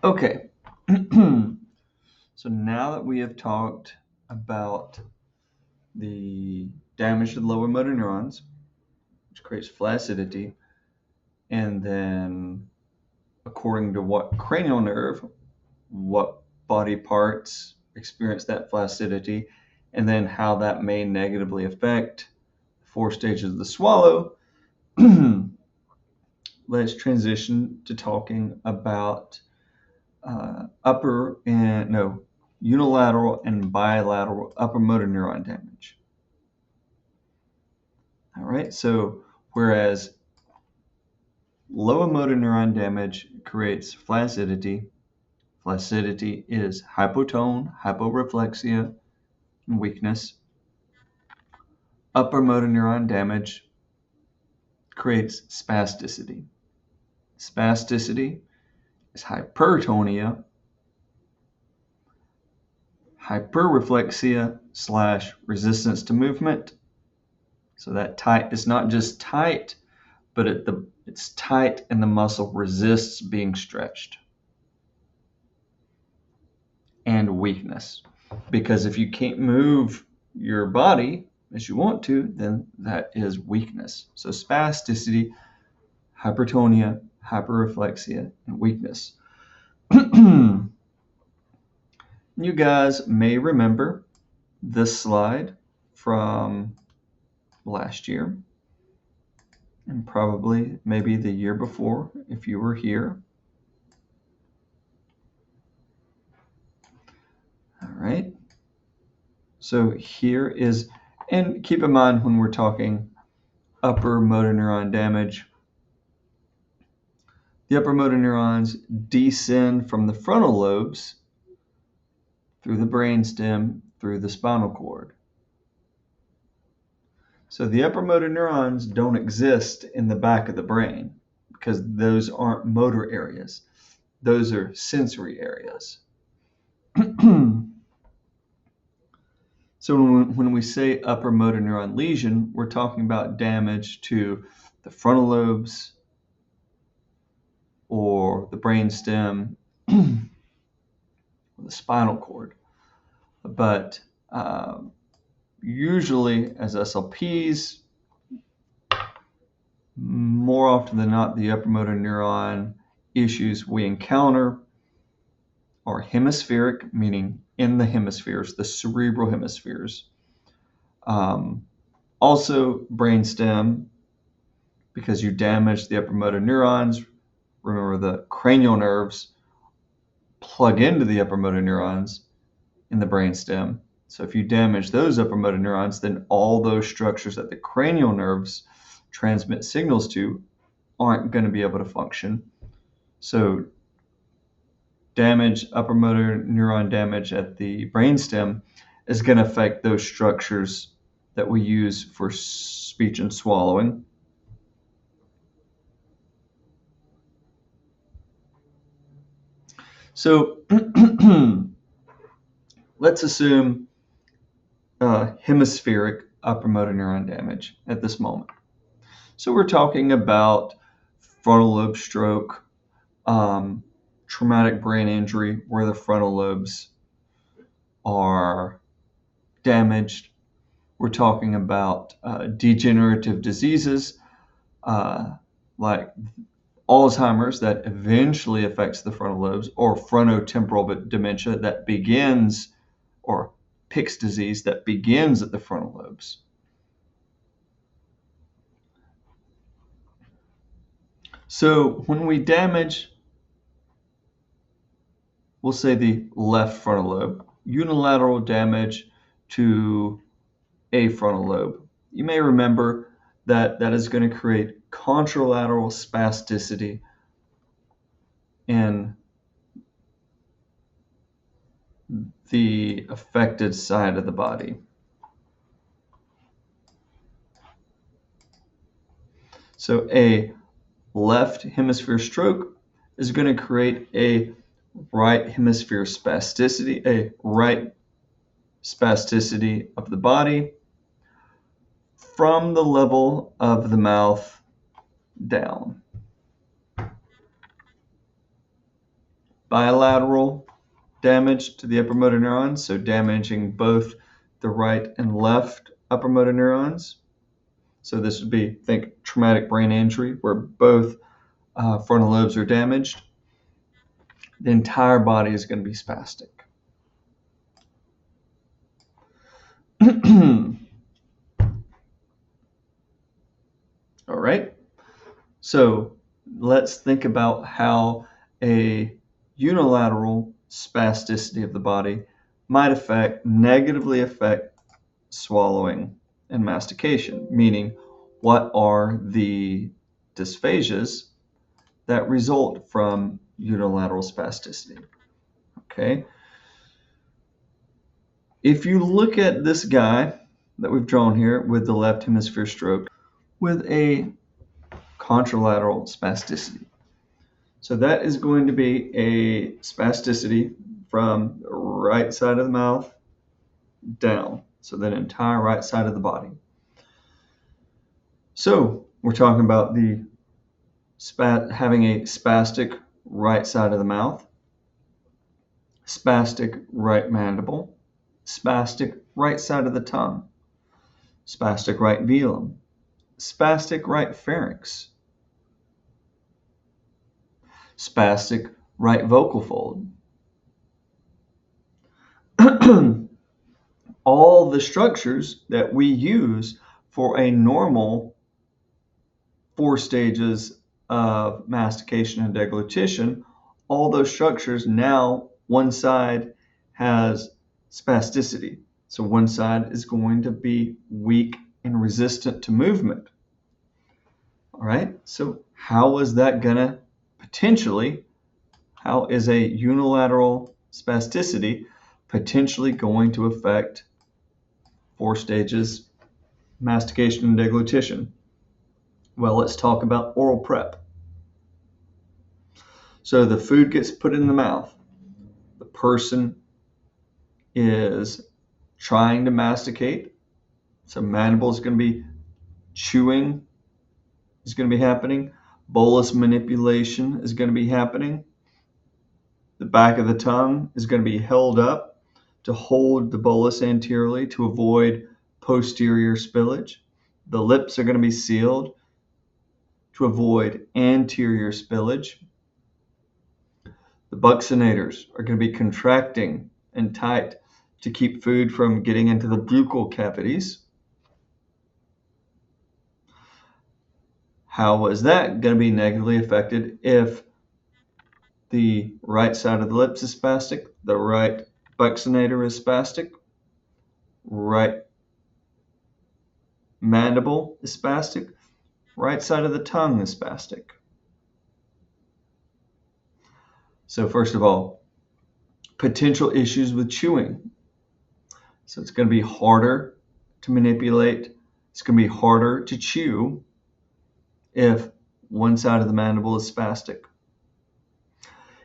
Okay, so now that we have talked about the damage to the lower motor neurons, which creates flaccidity, and then according to what cranial nerve, what body parts experience that flaccidity, and then how that may negatively affect 4 stages of the swallow, let's transition to talking about unilateral and bilateral upper motor neuron damage. All right, so whereas lower motor neuron damage creates flaccidity, flaccidity is hypotone, hyporeflexia, and weakness. Upper motor neuron damage creates spasticity. Spasticity is hypertonia, hyperreflexia / resistance to movement. So that tight is not just tight, but it's tight and the muscle resists being stretched. And weakness. Because if you can't move your body as you want to, then that is weakness. So spasticity, hypertonia, hyperreflexia, and weakness. You guys may remember this slide from last year and probably maybe the year before if you were here. All right. So here is, and keep in mind when we're talking upper motor neuron damage, the upper motor neurons descend from the frontal lobes through the brainstem through the spinal cord. So the upper motor neurons don't exist in the back of the brain because those aren't motor areas. Those are sensory areas. So when we say upper motor neuron lesion, we're talking about damage to the frontal lobes or the brainstem or the spinal cord. But usually as SLPs, more often than not, the upper motor neuron issues we encounter are hemispheric, meaning in the hemispheres, the cerebral hemispheres. Also brainstem, because you damage the upper motor neurons. Remember, the cranial nerves plug into the upper motor neurons in the brainstem. So if you damage those upper motor neurons, then all those structures that the cranial nerves transmit signals to aren't going to be able to function. So upper motor neuron damage at the brainstem is going to affect those structures that we use for speech and swallowing. So let's assume hemispheric upper motor neuron damage at this moment. So we're talking about frontal lobe stroke, traumatic brain injury where the frontal lobes are damaged. We're talking about degenerative diseases like Alzheimer's that eventually affects the frontal lobes, or frontotemporal dementia that begins, or Pick's disease that begins at the frontal lobes. So when we damage, we'll say the left frontal lobe, unilateral damage to a frontal lobe, you may remember that that is going to create contralateral spasticity in the affected side of the body. So a left hemisphere stroke is going to create a right hemisphere spasticity, a right spasticity of the body from the level of the mouth down. bilateral damage to the upper motor neurons, so damaging both the right and left upper motor neurons. So this would be, think, traumatic brain injury, where both frontal lobes are damaged. The entire body is going to be spastic. All right. So let's think about how a unilateral spasticity of the body might negatively affect swallowing and mastication, meaning what are the dysphagias that result from unilateral spasticity. Okay. If you look at this guy that we've drawn here with the left hemisphere stroke with a contralateral spasticity. So that is going to be a spasticity from the right side of the mouth down. So that entire right side of the body. So we're talking about the having a spastic right side of the mouth, spastic right mandible, spastic right side of the tongue, spastic right velum, spastic right pharynx, spastic right vocal fold. All the structures that we use for a normal 4 stages of mastication and deglutition, all those structures now, one side has spasticity. So one side is going to be weak and resistant to movement. All right, so how is that gonna how is a unilateral spasticity potentially going to affect 4 stages mastication and deglutition? Well, let's talk about oral prep. So the food gets put in the mouth. The person is trying to masticate. So mandible is going to be chewing is going to be happening. Bolus manipulation is going to be happening. The back of the tongue is going to be held up to hold the bolus anteriorly to avoid posterior spillage. The lips are going to be sealed to avoid anterior spillage. The buccinators are going to be contracting and tight to keep food from getting into the buccal cavities. How is that going to be negatively affected if the right side of the lips is spastic, the right buccinator is spastic, right mandible is spastic, right side of the tongue is spastic? So first of all, potential issues with chewing. So it's going to be harder to manipulate. It's going to be harder to chew if one side of the mandible is spastic.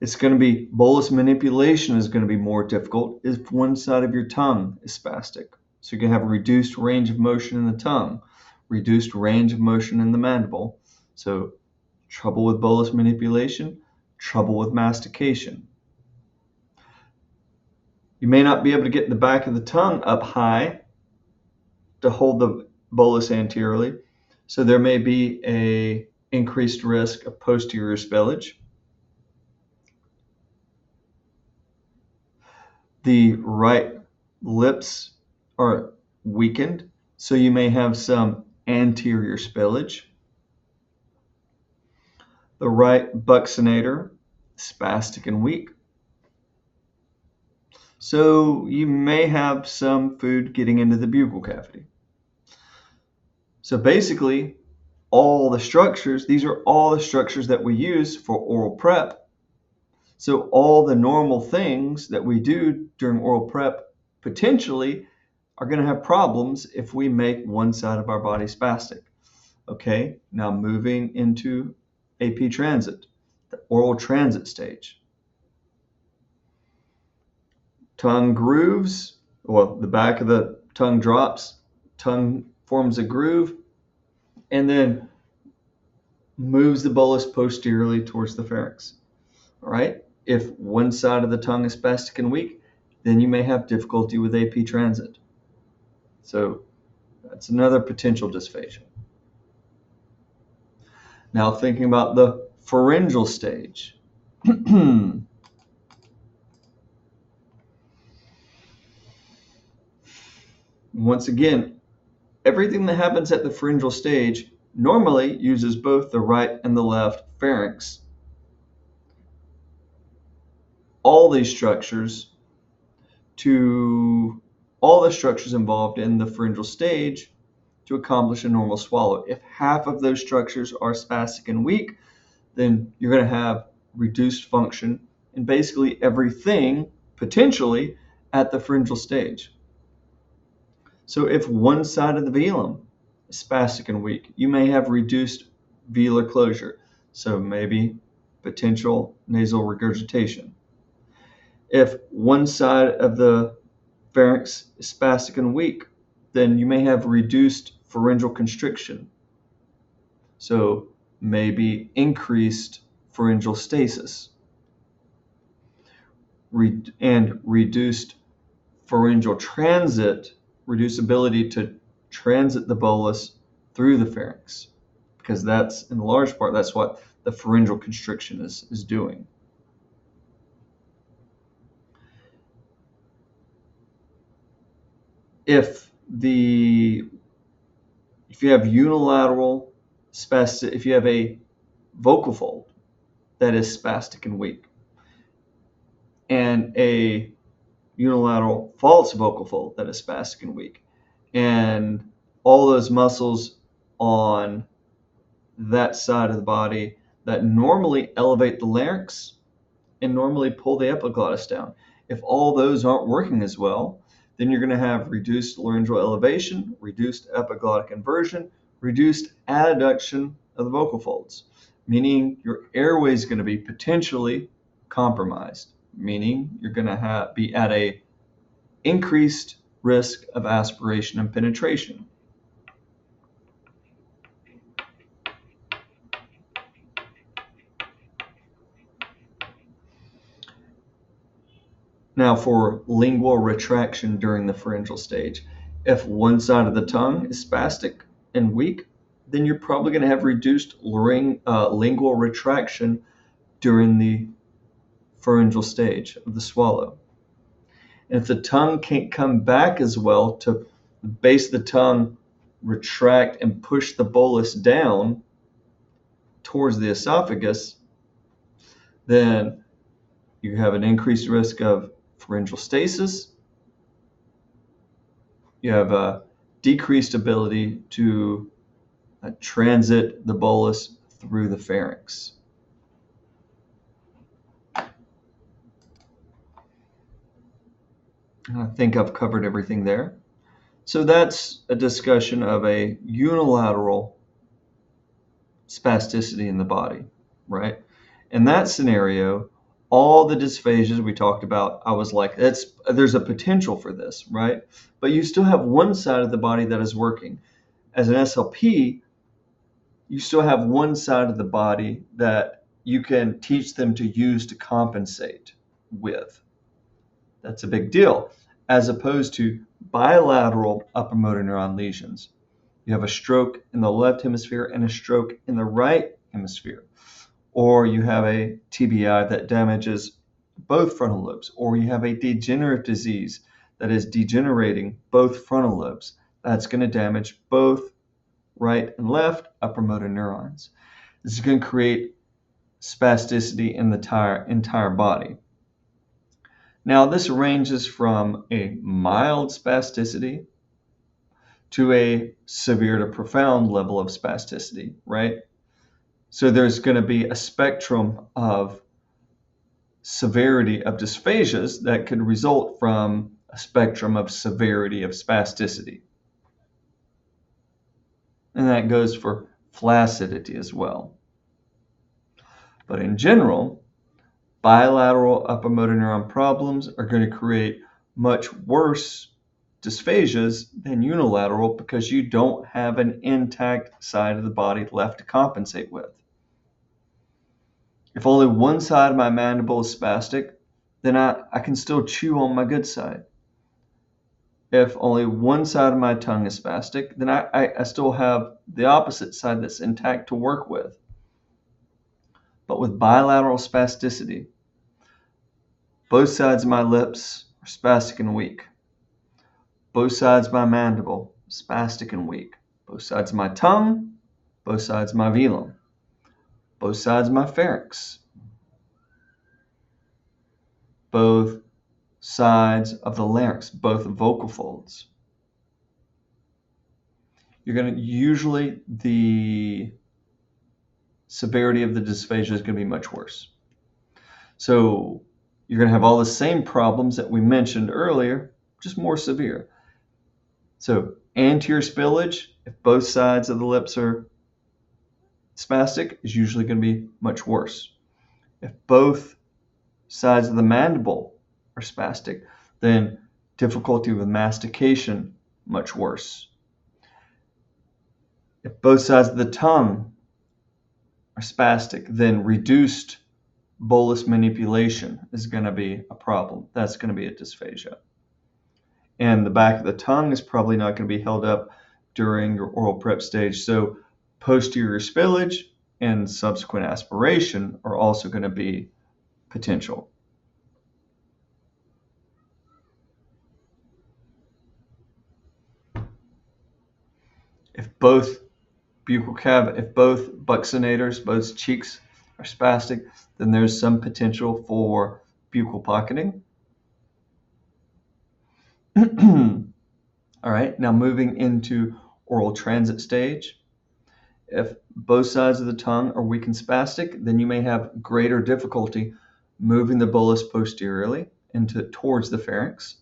It's going to be, bolus manipulation is going to be more difficult if one side of your tongue is spastic. So you're going to have a reduced range of motion in the tongue, reduced range of motion in the mandible. So trouble with bolus manipulation, trouble with mastication. You may not be able to get the back of the tongue up high to hold the bolus anteriorly. So there may be an increased risk of posterior spillage. The right lips are weakened, so you may have some anterior spillage. The right buccinator, spastic and weak. So you may have some food getting into the buccal cavity. So basically, all the structures, these are all the structures that we use for oral prep. So all the normal things that we do during oral prep potentially are going to have problems if we make one side of our body spastic. Okay, now moving into AP transit, the oral transit stage. Tongue grooves, well, the back of the tongue drops, tongue forms a groove, and then moves the bolus posteriorly towards the pharynx. All right, If one side of the tongue is spastic and weak, then you may have difficulty with AP transit. So that's another potential dysphagia. Now thinking about the pharyngeal stage. Once again, everything that happens at the pharyngeal stage normally uses both the right and the left pharynx. All the structures involved in the pharyngeal stage to accomplish a normal swallow. If half of those structures are spastic and weak, then you're going to have reduced function in basically everything, potentially, at the pharyngeal stage. So if one side of the velum is spastic and weak, you may have reduced velar closure, so maybe potential nasal regurgitation. If one side of the pharynx is spastic and weak, then you may have reduced pharyngeal constriction, so maybe increased pharyngeal stasis and reduced pharyngeal transit, reduced ability to transit the bolus through the pharynx, because that's, in large part, that's what the pharyngeal constriction is doing. If you have unilateral spastic, if you have a vocal fold that is spastic and weak, and a unilateral false vocal fold that is spastic and weak, and all those muscles on that side of the body that normally elevate the larynx and normally pull the epiglottis down, if all those aren't working as well, then you're going to have reduced laryngeal elevation, reduced epiglottic inversion, reduced adduction of the vocal folds, meaning your airway is going to be potentially compromised, meaning you're going to be at a increased risk of aspiration and penetration. Now for lingual retraction during the pharyngeal stage. If one side of the tongue is spastic and weak, then you're probably going to have reduced lingual retraction during the pharyngeal stage of the swallow. And if the tongue can't come back as well to the base of the tongue retract and push the bolus down towards the esophagus, then you have an increased risk of pharyngeal stasis. You have a decreased ability to transit the bolus through the pharynx. I think I've covered everything there. So that's a discussion of a unilateral spasticity in the body, right? In that scenario, all the dysphasias we talked about, I was like, there's a potential for this, right? But you still have one side of the body that is working. As an SLP, you still have one side of the body that you can teach them to use to compensate with. That's a big deal, as opposed to bilateral upper motor neuron lesions. You have a stroke in the left hemisphere and a stroke in the right hemisphere. Or you have a TBI that damages both frontal lobes, or you have a degenerative disease that is degenerating both frontal lobes. That's going to damage both right and left upper motor neurons. This is going to create spasticity in the entire body. Now, this ranges from a mild spasticity to a severe to profound level of spasticity, right? So there's going to be a spectrum of severity of dysphasias that could result from a spectrum of severity of spasticity. And that goes for flaccidity as well. But in general, bilateral upper motor neuron problems are going to create much worse dysphasias than unilateral because you don't have an intact side of the body left to compensate with. If only one side of my mandible is spastic, then I can still chew on my good side. If only one side of my tongue is spastic, then I still have the opposite side that's intact to work with. But with bilateral spasticity, both sides of my lips are spastic and weak. Both sides of my mandible, spastic and weak. Both sides of my tongue, both sides of my velum. Both sides of my pharynx. Both sides of the larynx, both vocal folds. You're going to usually, the severity of the dysphagia is going to be much worse. So you're going to have all the same problems that we mentioned earlier, just more severe. So anterior spillage, if both sides of the lips are spastic, is usually going to be much worse. If both sides of the mandible are spastic, then difficulty with mastication, much worse. If both sides of the tongue are spastic, then reduced bolus manipulation is going to be a problem. That's going to be a dysphagia. And the back of the tongue is probably not going to be held up during your oral prep stage. So posterior spillage and subsequent aspiration are also going to be potential. If both buccinators, both cheeks are spastic, then there's some potential for buccal pocketing. All right, now moving into oral transit stage. If both sides of the tongue are weak and spastic, then you may have greater difficulty moving the bolus posteriorly towards the pharynx.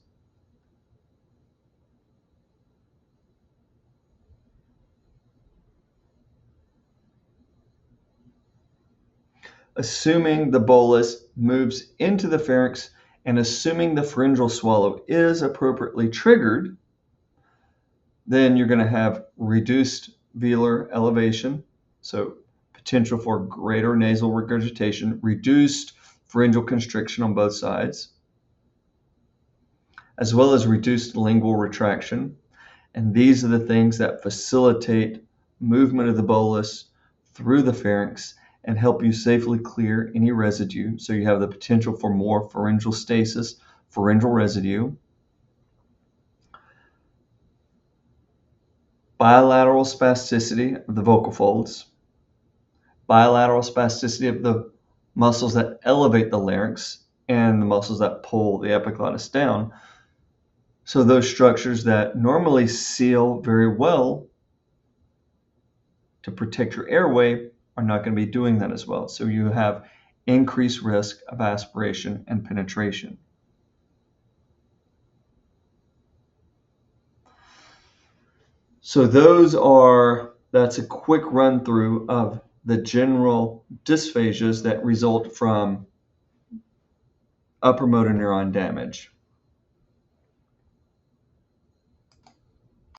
Assuming the bolus moves into the pharynx and assuming the pharyngeal swallow is appropriately triggered, then you're going to have reduced velar elevation, so potential for greater nasal regurgitation, reduced pharyngeal constriction on both sides, as well as reduced lingual retraction. And these are the things that facilitate movement of the bolus through the pharynx and help you safely clear any residue. So you have the potential for more pharyngeal stasis, pharyngeal residue. Bilateral spasticity of the vocal folds. Bilateral spasticity of the muscles that elevate the larynx and the muscles that pull the epiglottis down. So those structures that normally seal very well to protect your airway are not going to be doing that as well. So you have increased risk of aspiration and penetration. So that's a quick run through of the general dysphasias that result from upper motor neuron damage.